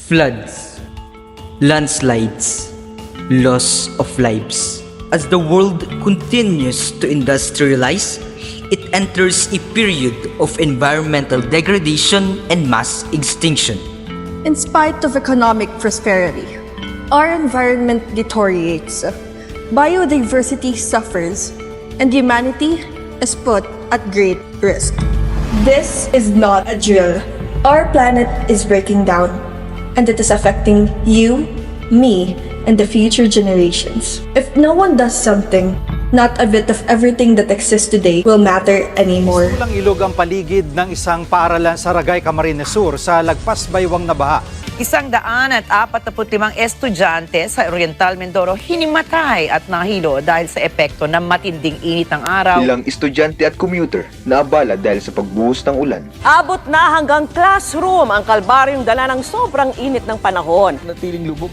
Floods, landslides, loss of lives. As the world continues to industrialize, it enters a period of environmental degradation and mass extinction. In spite of economic prosperity, our environment deteriorates, biodiversity suffers, and humanity is put at great risk. This is not a drill. Our planet is breaking down, and it is affecting you, me, and the future generations. If no one does something, not a bit of everything that exists today will matter anymore. Kulang ilog ang paligid ng isang paaralan sa Ragay, Camarines Sur sa lagpas baywang na baha. 145 estudyante sa Oriental Mindoro hinimatay at nahilo dahil sa epekto ng matinding init ng araw. Ilang estudyante at commuter naabala dahil sa pagbuhos ng ulan. Abot na hanggang classroom ang kalbaryong dala ng sobrang init ng panahon.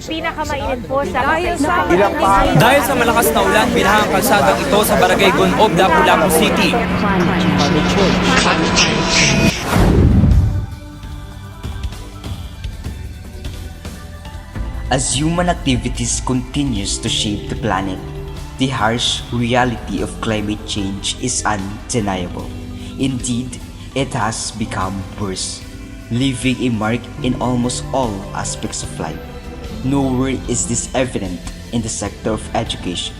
Pinakamainit po sa Dahil sa malakas na ulan, binahang kalsadang ito sa Barangay Gunob, Lapu-Lapu City. As human activities continues to shape the planet, the harsh reality of climate change is undeniable. Indeed, it has become worse, leaving a mark in almost all aspects of life. Nowhere is this evident in the sector of education.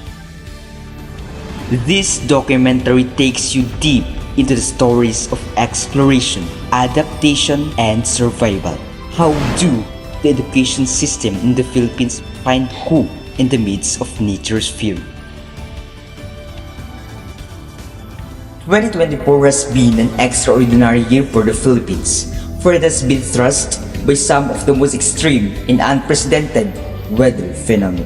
This documentary takes you deep into the stories of exploration, adaptation, and survival. How do the education system in the Philippines find hope in the midst of nature's fury? 2024 has been an extraordinary year for the Philippines, for it has been thrust by some of the most extreme and unprecedented weather phenomena.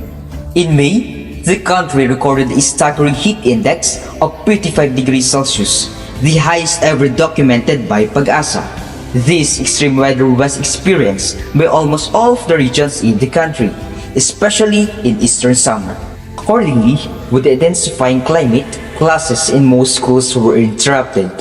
In May, the country recorded a staggering heat index of 35 degrees Celsius, the highest ever documented by Pag-asa. This extreme weather was experienced by almost all of the regions in the country, especially in eastern summer. Accordingly, with the intensifying climate, classes in most schools were interrupted,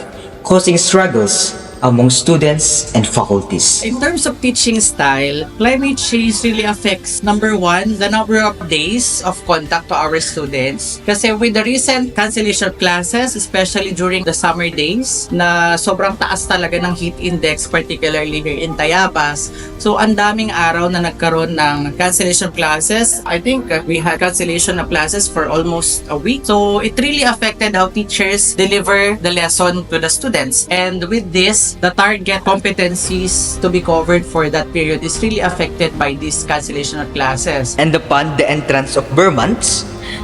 causing struggles among students and faculties. In terms of teaching style, climate change really affects, number one, the number of days of contact to our students. Kasi with the recent cancellation of classes, especially during the summer days, na sobrang taas talaga ng heat index, particularly here in Tayabas. So, ang daming araw na nagkaroon ng cancellation of classes. I think we had cancellation of classes for almost a week. So, it really affected how teachers deliver the lesson to the students. And with this, the target competencies to be covered for that period is really affected by this cancellation of classes. And upon the entrance of bare months,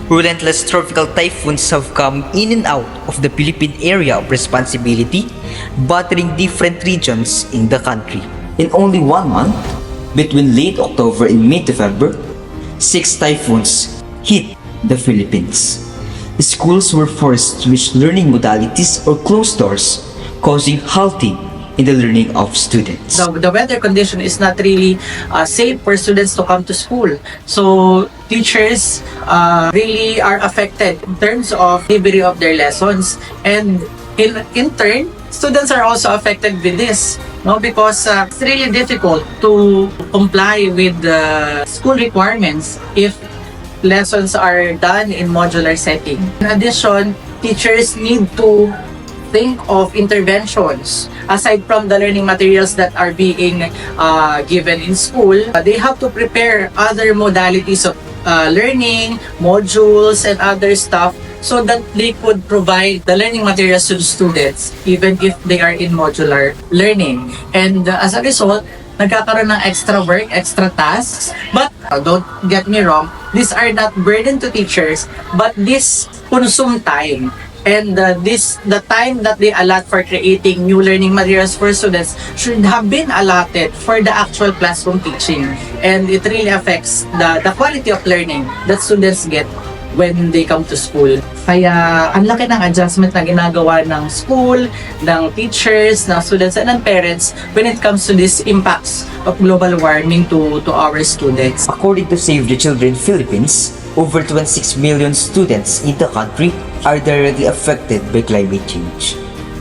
relentless tropical typhoons have come in and out of the Philippine area of responsibility, battering different regions in the country. In only 1 month, between late October and mid-November, 6 typhoons hit the Philippines. Schools were forced to switch learning modalities or close doors, causing halting in the learning of students. The weather condition is not really safe for students to come to school. So teachers really are affected in terms of delivery of their lessons. And in turn, students are also affected with this. No, because it's really difficult to comply with the school requirements if lessons are done in modular setting. In addition, teachers need to think of interventions aside from the learning materials that are being given in school. They have to prepare other modalities of learning, modules, and other stuff so that they could provide the learning materials to the students even if they are in modular learning. And as a result, nagkakaroon ng extra work, extra tasks. But don't get me wrong, these are not burden to teachers, but this consume time. And the time that they allot for creating new learning materials for students should have been allotted for the actual classroom teaching. And it really affects the quality of learning that students get when they come to school. Kaya ang laki ng adjustment na ginagawa ng school, ng teachers, ng students, and ng parents when it comes to these impacts of global warming to our students. According to Save the Children Philippines, over 26 million students in the country are directly affected by climate change.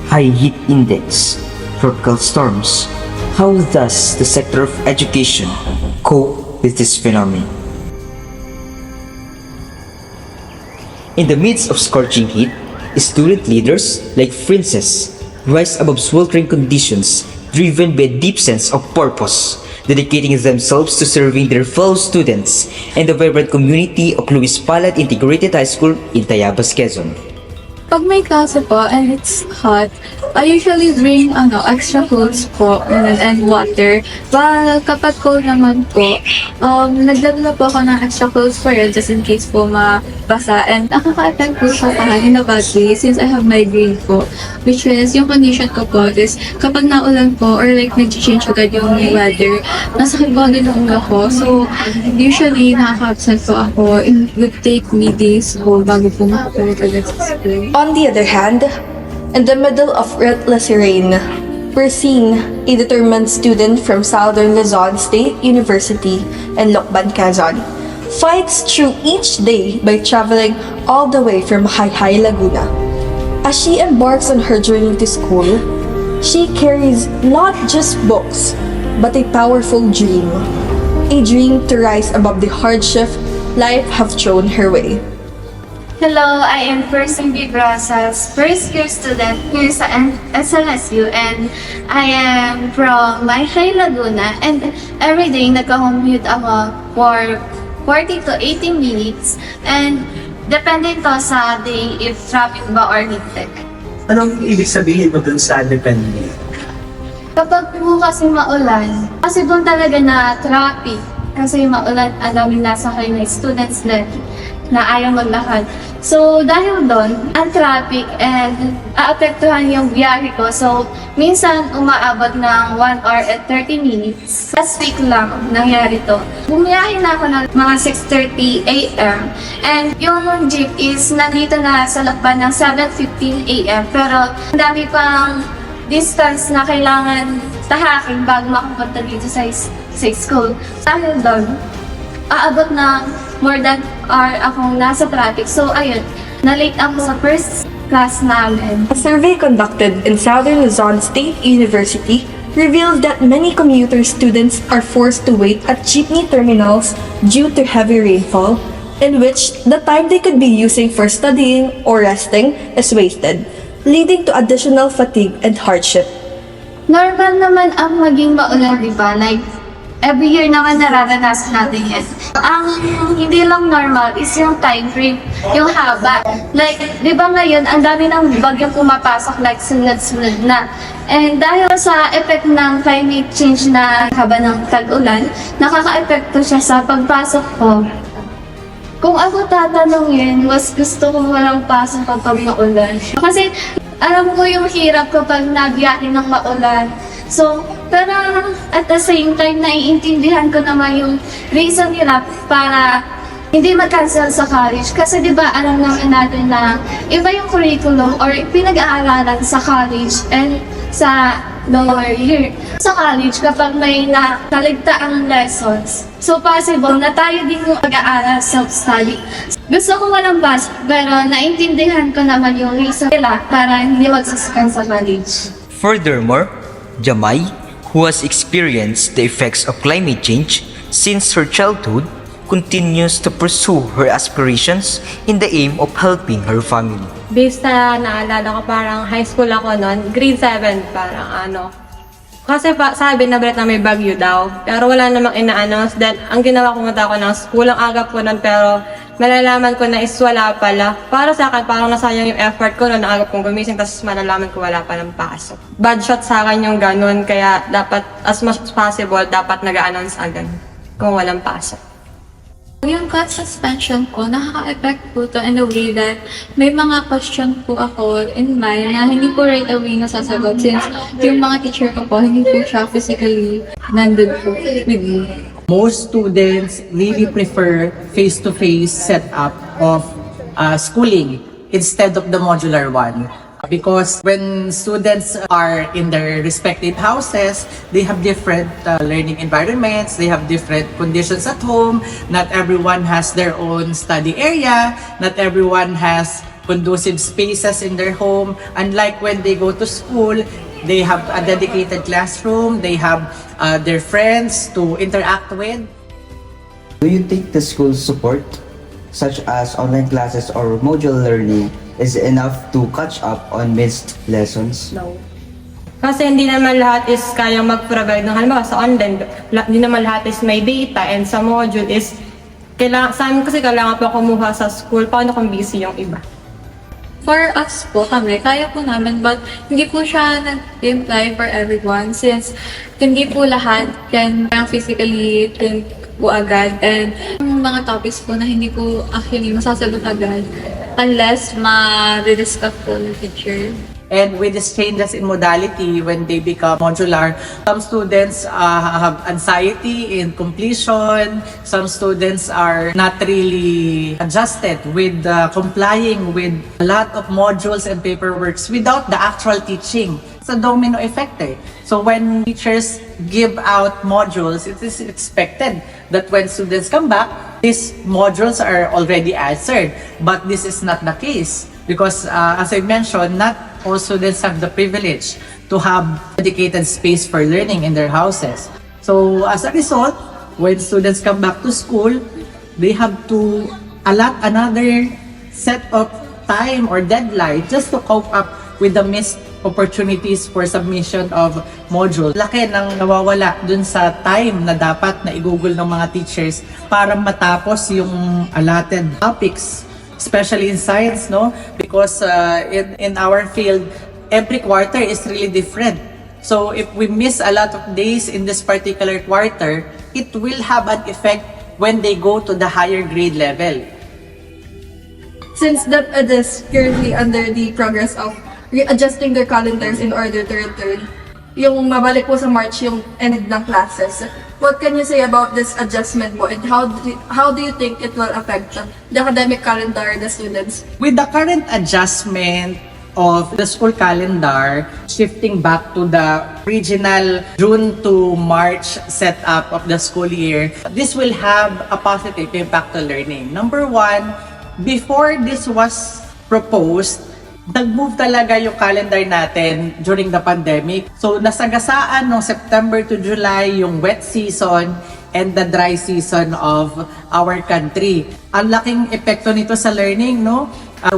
High heat index, tropical storms, How does the sector of education cope with this phenomenon? In the midst of scorching heat, student leaders like Princess rise above sweltering conditions driven by a deep sense of purpose, dedicating themselves to serving their fellow students and the vibrant community of Luis Palad Integrated High School in Tayabas, Quezon. Pag may klase po and it's hot, I usually bring extra clothes po and water. But kapag cold naman po, nagdadala po ako ng extra clothes for it just in case po mabasa. And nakaka-affect po siya in a bad way since I have migraine po. Which is, yung condition ko po is kapag naulan po or like nag-change agad yung weather, nasakit po agad yung ulo ko. So, usually nakaka-absent po ako. It would take me days po bago po makapunod agad sa school. On the other hand, in the middle of relentless rain, we're seeing a determined student from Southern Luzon State University in Lokban, Quezon fights through each day by traveling all the way from Hayhay, Laguna. As she embarks on her journey to school, she carries not just books, but a powerful dream. A dream to rise above the hardship life have thrown her way. Hello, I am Person B. Brasas, first year student here sa SLSU, and I am from Mayhay, Laguna, and every day nagka-commute ako for 40 to 80 minutes, and depende to sa day if traffic ba or hindi. Anong ibig sabihin mo dun sa depende? Kapag po kasi maulan, kasi doon talaga na traffic, kasi maulan, ang daming nasakay na students na ayaw maglakad. So, dahil doon, ang traffic and aapektuhan yung biyahe ko. So, minsan umaabot ng 1 hour and 30 minutes. Last week lang nangyari to. Bumiyahe na ako ng mga 6:30 a.m. And yung jeep is nandito na sa lakban ng 7:15 a.m. Pero ang dami pang distance na kailangan tahakin bago makapunta dito sa school. Dahil doon, aabot ng more than hour akong nasa traffic. So, ayun, na-late ako sa first class namin. A survey conducted in Southern Luzon State University revealed that many commuter students are forced to wait at jeepney terminals due to heavy rainfall, in which the time they could be using for studying or resting is wasted, leading to additional fatigue and hardship. Normal naman ang maging maulan, di ba? Like, every year naman nararanasan natin yan. Ang hindi lang normal is yung time frame, yung haba. Like, di ba ngayon, ang dami ng bagyong pumapasok, like sunod-sunod na. And dahil sa effect ng climate change na haba ng tag-ulan, nakaka-epekto siya sa pagpasok ko. Kung ako tatanungin, mas gusto ko walang pasok kapag maulan. Kasi alam ko yung hirap kapag nabiyahe ng maulan. So, pero at the same time, naiintindihan ko naman yung reason nila para hindi mag-cancel sa college. Kasi di ba alam naman natin na iba yung curriculum or pinag-aaralan sa college and sa lower year. Sa college, kapag may nakaligtaang lessons, so possible na tayo din yung mag-aaral self-study. Gusto ko walang pasok, pero naiintindihan ko naman yung reason nila para hindi mag-suspend sa college. Furthermore, Jamay, who has experienced the effects of climate change since her childhood, continues to pursue her aspirations in the aim of helping her family. Based na naalala ko, parang high school ako noon, grade 7, parang Kasi sabi na na may bagyo daw, pero wala namang ina-announce. Then, ang ginawa ko punta ako ng school, ang aga po nun, pero malalaman ko na is wala pala. Para sa akin, parang nasayang yung effort ko noon, ang aga kong gumising, tapos malalaman ko wala palang pasok. Bad shot sa akin yung ganun, kaya dapat, as much as possible, dapat nag-a-announce agad kung walang pasok. Yung class suspension ko, nakaka-effect po to in a way that may mga question po ako in mind na hindi po right away nasasagot since yung mga teacher ko po, hindi po siya physically nandun po with me. Most students really prefer face-to-face setup of schooling instead of the modular one. Because when students are in their respective houses, they have different learning environments, they have different conditions at home, not everyone has their own study area, not everyone has conducive spaces in their home. Unlike when they go to school, they have a dedicated classroom, they have their friends to interact with. Do you think the school's support, such as online classes or modular learning, is enough to catch up on missed lessons? No. Kasi hindi naman lahat is kayang mag-provide ng halimbawa sa online, hindi naman lahat is may data, and sa module is sa amin kasi kailangan pa kumuha sa school, paano kung busy yung iba? For us po kami, kaya po namin, but hindi po siya nag-imply for everyone since hindi po lahat can physically think po agad, and yung mga topics po na hindi po actually masasagot agad unless ma-discuss po ng teacher. And with these changes in modality, when they become modular, some students have anxiety in completion. Some students are not really adjusted with complying with a lot of modules and paperworks without the actual teaching. It's a domino effect. So when teachers give out modules, it is expected that when students come back, these modules are already answered. But this is not the case. Because as I mentioned, not all students have the privilege to have dedicated space for learning in their houses. So as a result, when students come back to school, they have to allot another set of time or deadline just to cope up with the missed opportunities for submission of module. Laki ng nawawala dun sa time na dapat na i-google ng mga teachers para matapos yung allotted topics, especially in science, no? Because in our field, every quarter is really different. So if we miss a lot of days in this particular quarter, it will have an effect when they go to the higher grade level. Since DepEd is currently under the progress of readjusting their calendars in order to return, yung mabalik po sa March yung end ng classes, what can you say about this adjustment po, and how do you think it will affect the academic calendar of the students? With the current adjustment of the school calendar, shifting back to the original June to March setup of the school year, this will have a positive impact to learning. Number one, before this was proposed, nag-move talaga yung calendar natin during the pandemic. So, nasagasaan ng September to July yung wet season and the dry season of our country. Ang laking epekto nito sa learning, no?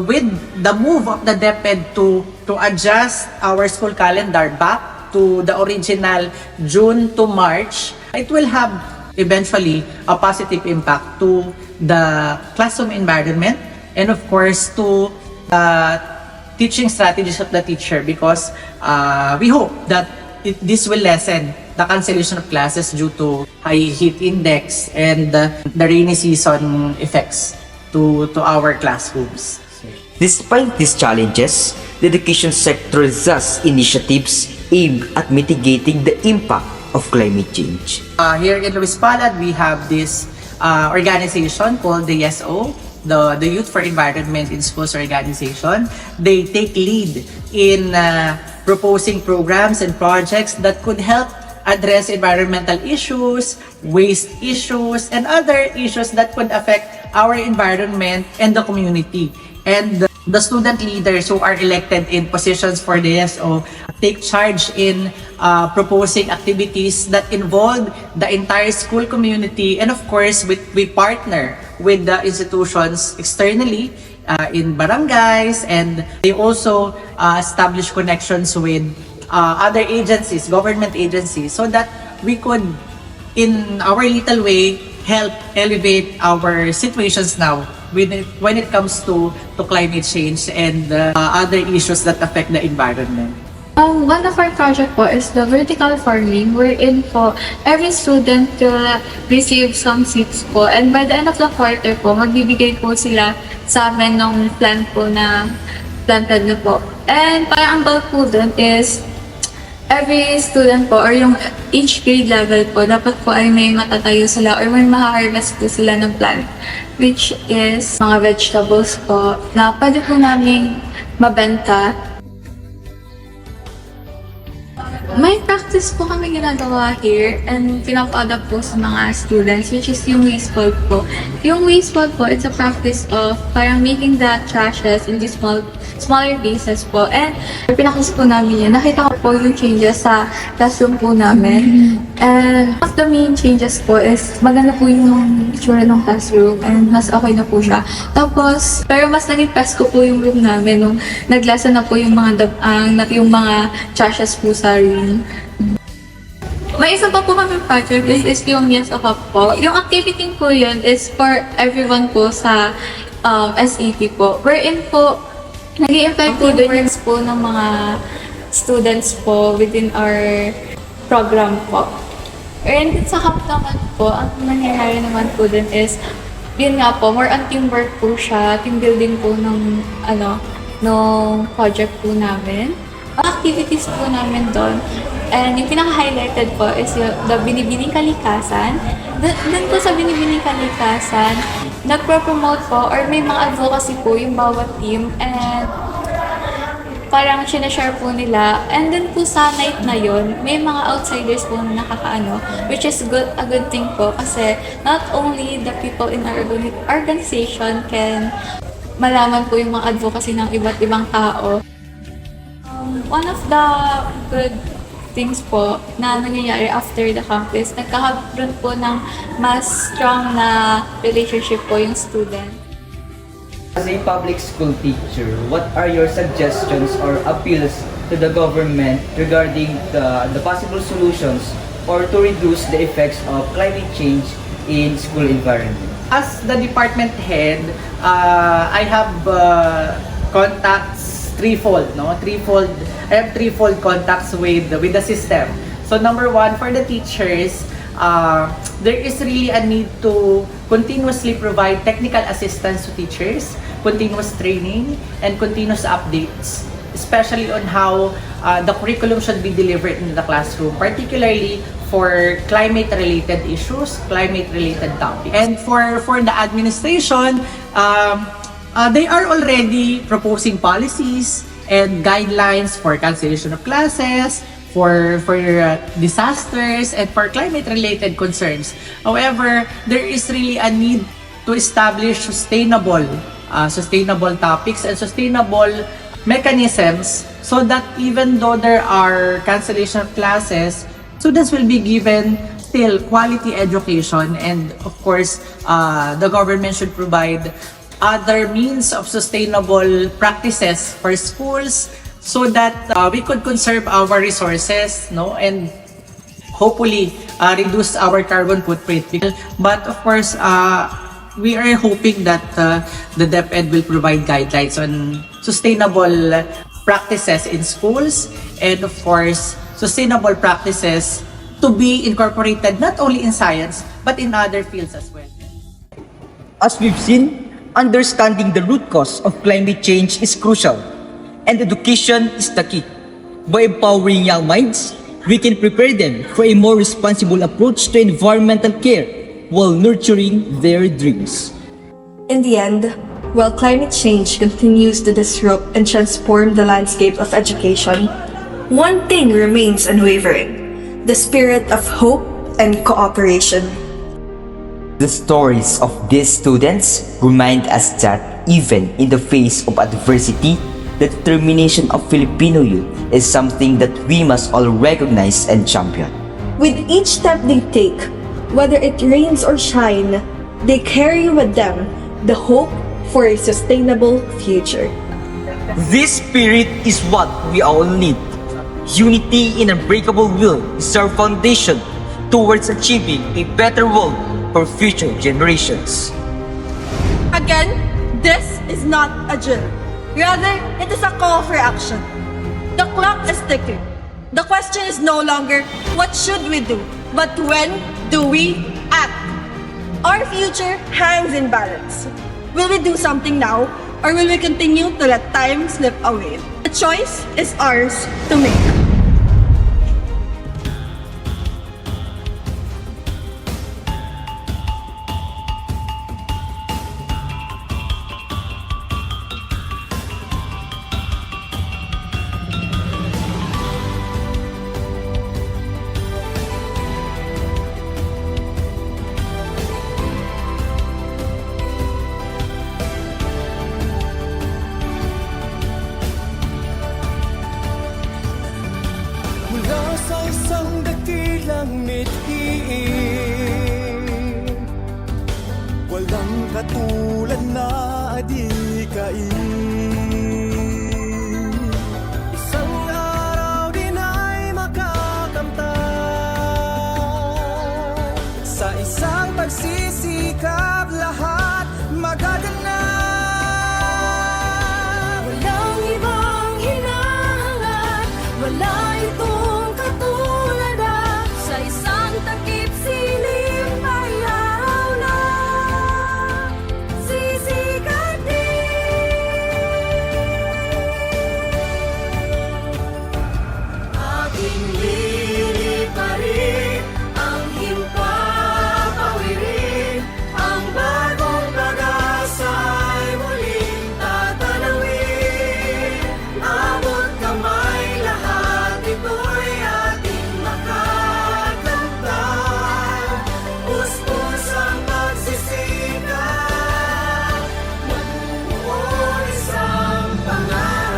With the move of the DepEd to adjust our school calendar back to the original June to March, it will have eventually a positive impact to the classroom environment and of course to teaching strategies of the teacher, because we hope that this will lessen the cancellation of classes due to high heat index and the rainy season effects to our classrooms. Despite these challenges, the education sector thus initiatives aimed at mitigating the impact of climate change. Here in Luis Palad, we have this organization called the YESO, the Youth for Environment in Schools organization. They take lead in proposing programs and projects that could help address environmental issues, waste issues, and other issues that could affect our environment and the community. And the student leaders who are elected in positions for the YESO take charge in proposing activities that involve the entire school community, and of course we partner with the institutions externally in barangays, and they also establish connections with other agencies, government agencies, so that we could in our little way help elevate our situations now when it comes to climate change and other issues that affect the environment. One of our project po is the vertical farming, wherein po every student will receive some seeds po, and by the end of the quarter po, magbibigay po sila sa amin ng plant po na planted na po. And parang ang goal po dun is every student po or yung each grade level po, dapat po ay may matatayo sila or may ma-harvest po sila ng plant, which is mga vegetables po na pwede po namin mabenta. May practice po kami ginagawa here and pinapa-adapt po sa mga students, which is yung waste bulb po. Yung waste bulb po, it's a practice of parang making the trashes into smaller pieces po. And pinakos po namin yun. Nakita ko po yung changes sa classroom po namin. And one of the main changes po is maganda po yung itsura ng classroom and mas okay na po siya. Tapos, pero mas naging presko po yung room namin nung naglasa na po yung yung mga trashes po sa room. May isa pa po kami project, this is yung Yes of Up po. Yung activity po yun is for everyone po sa SEP po. Wherein po, nag-i-invite po doon po ng mga students po within our program po. And sa CAP naman po, ang nangyayari naman po din is, yun nga po, more on teamwork po siya, team building po ng project po namin. Ang activities po namin doon, and yung pinaka-highlighted po is yung the Binibining Kalikasan. Doon po sa Binibining Kalikasan, nagpro-promote po or may mga advocacy po yung bawat team and parang sinashare po nila. And then po sa night na yun, may mga outsiders po na nakakaano, which is a good thing po kasi not only the people in our organization can malaman po yung mga advocacy ng iba't ibang tao. One of the good things po na nangyayari after the campus, nagkakaroon po ng mas strong na relationship po yung student. As a public school teacher, what are your suggestions or appeals to the government regarding the possible solutions or to reduce the effects of climate change in school environment? As the department head, I have contacts threefold, no? I have threefold contacts with the system. So number one, for the teachers, there is really a need to continuously provide technical assistance to teachers, continuous training, and continuous updates, especially on how the curriculum should be delivered in the classroom, particularly for climate-related issues, climate-related topics. And for the administration, they are already proposing policies and guidelines for cancellation of classes, for disasters, and for climate-related concerns. However, there is really a need to establish sustainable topics and sustainable mechanisms so that even though there are cancellation of classes, students will be given still quality education, and of course, the government should provide other means of sustainable practices for schools so that we could conserve our resources, no, and hopefully reduce our carbon footprint. But of course, we are hoping that the DepEd will provide guidelines on sustainable practices in schools, and of course, sustainable practices to be incorporated not only in science but in other fields as well. As we've seen, understanding the root cause of climate change is crucial, and education is the key. By empowering young minds, we can prepare them for a more responsible approach to environmental care while nurturing their dreams. In the end, while climate change continues to disrupt and transform the landscape of education, one thing remains unwavering: the spirit of hope and cooperation. The stories of these students remind us that even in the face of adversity, the determination of Filipino youth is something that we must all recognize and champion. With each step they take, whether it rains or shine, they carry with them the hope for a sustainable future. This spirit is what we all need. Unity in unbreakable will is our foundation towards achieving a better world for future generations. Again, this is not a drill. Rather, it is a call for action. The clock is ticking. The question is no longer what should we do, but when do we act? Our future hangs in balance. Will we do something now, or will we continue to let time slip away? The choice is ours to make. biglang mithiin. Walang katulad na adikain. Isang araw din ay makakamtan. Sa isang pagsisikap lahat magaganap. Walang ibang hinahangad, wala itong katulad na sa isang takip silim ay araw na sisikat din. Aking liliparin ang himpapawirin, ang bagong pag-asa ay muling tatanawin. Abot kamay lahat ito'y ating makakamtan. Puspos ang pagsisikap, magbuo isang pangarap.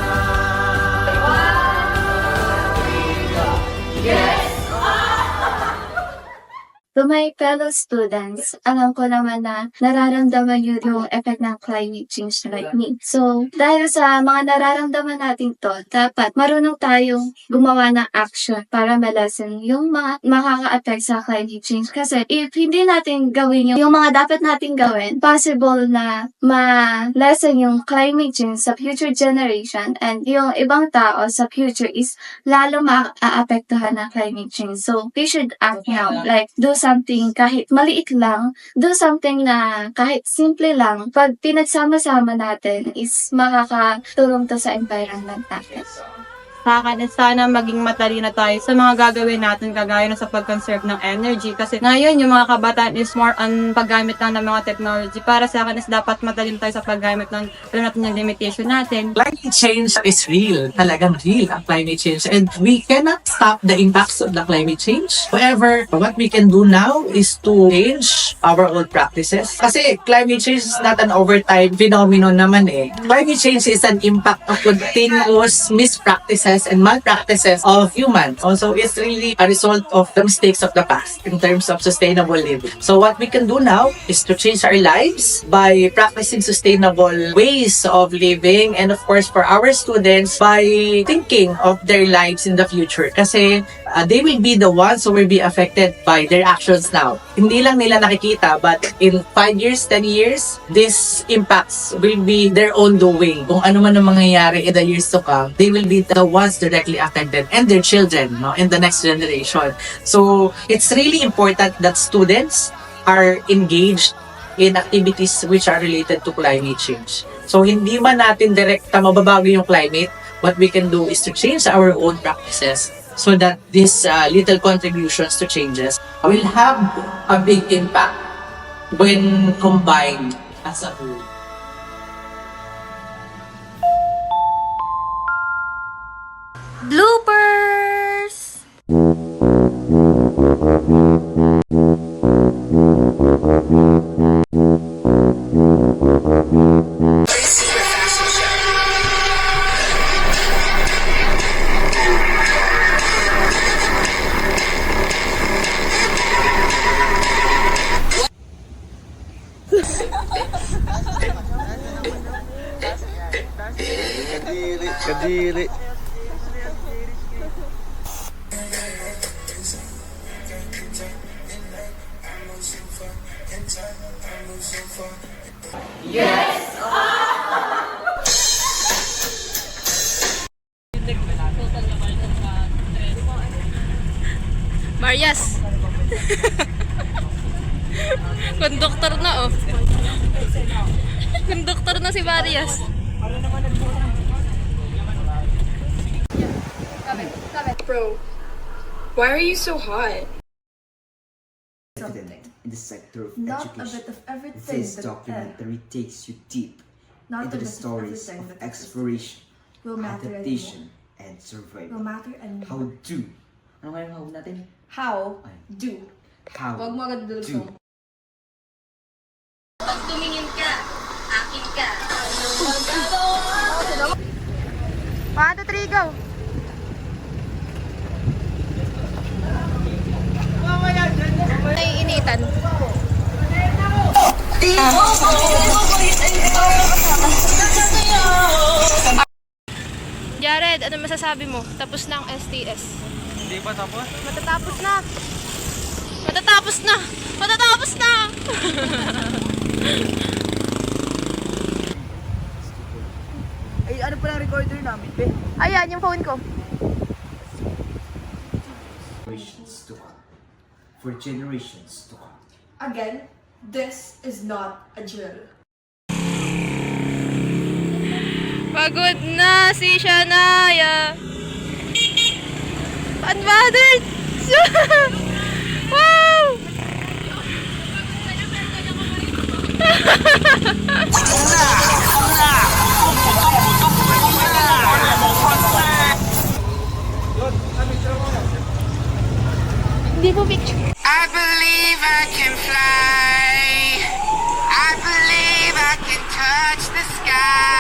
To my fellow students, alam ko naman na nararamdaman nyo yung effect ng climate change like me. So, dahil sa mga nararamdaman natin to, dapat marunong tayong gumawa ng action para malasan yung mga makaka-affect sa climate change. Kasi if hindi natin gawin yung mga dapat natin gawin, possible na ma-lessen yung climate change sa future generation and yung ibang tao sa future is lalo ma-aapektuhan ng climate change. So, we should act now. Like, do something kahit maliit lang, do something na kahit simple lang, pag pinagsama-sama natin is makakatulong to sa environment natin. Sa akin, sana maging matalino tayo sa mga gagawin natin kagaya na sa pag-conserve ng energy. Kasi ngayon, yung mga kabataan is more on paggamit lang ng mga technology. Para sa akin is dapat matalino tayo sa paggamit ng alam natin yung limitation natin. Climate change is real. Talagang real ang climate change. And we cannot stop the impacts of the climate change. However, what we can do now is to change our old practices. Kasi climate change is not an overtime phenomenon naman eh. Climate change is an impact of continuous mispractices and malpractices of humans. Also, it's really a result of the mistakes of the past in terms of sustainable living. So what we can do now is to change our lives by practicing sustainable ways of living, and of course for our students by thinking of their lives in the future. Kasi they will be the ones who will be affected by their actions now. Hindi lang nila nakikita, but in 5 years, 10 years, these impacts will be their own doing. Kung ano man ang mangyayari in the years to come, they will be the ones directly affected and their children, no, in the next generation. So it's really important that students are engaged in activities which are related to climate change. So hindi man natin direkta mababago yung climate, what we can do is to change our own practices so that these little contributions to changes will have a big impact when combined as a whole. Bloopers! Kadiri. Marias! Konduktor na oh. Konduktor na si Marias. Bro, why are you so hot? In the sector of Not education, a bit of everything. this documentary takes you deep Not into a the bit of stories everything of that exploration, will matter adaptation, and survival. Will matter anymore. How do? Ano nga yung how natin? How Ay. do. How Huwag mo agad do? dulso. Pag tumingin ka, akin ka. 1, 2, 3, go! Jared, ano masasabi mo? Tapos na ang STS. Hindi pa tapos? Matatapos na! Matatapos na! Matatapos na! Ay, ano pala recorder namin, be? Ayan, yung phone ko. Generations to come. For generations to come. Again, this is not a drill. Pagod na si Shania. Unbothered! Wow! Hindi po picture. I believe I can fly. I believe I can touch the sky.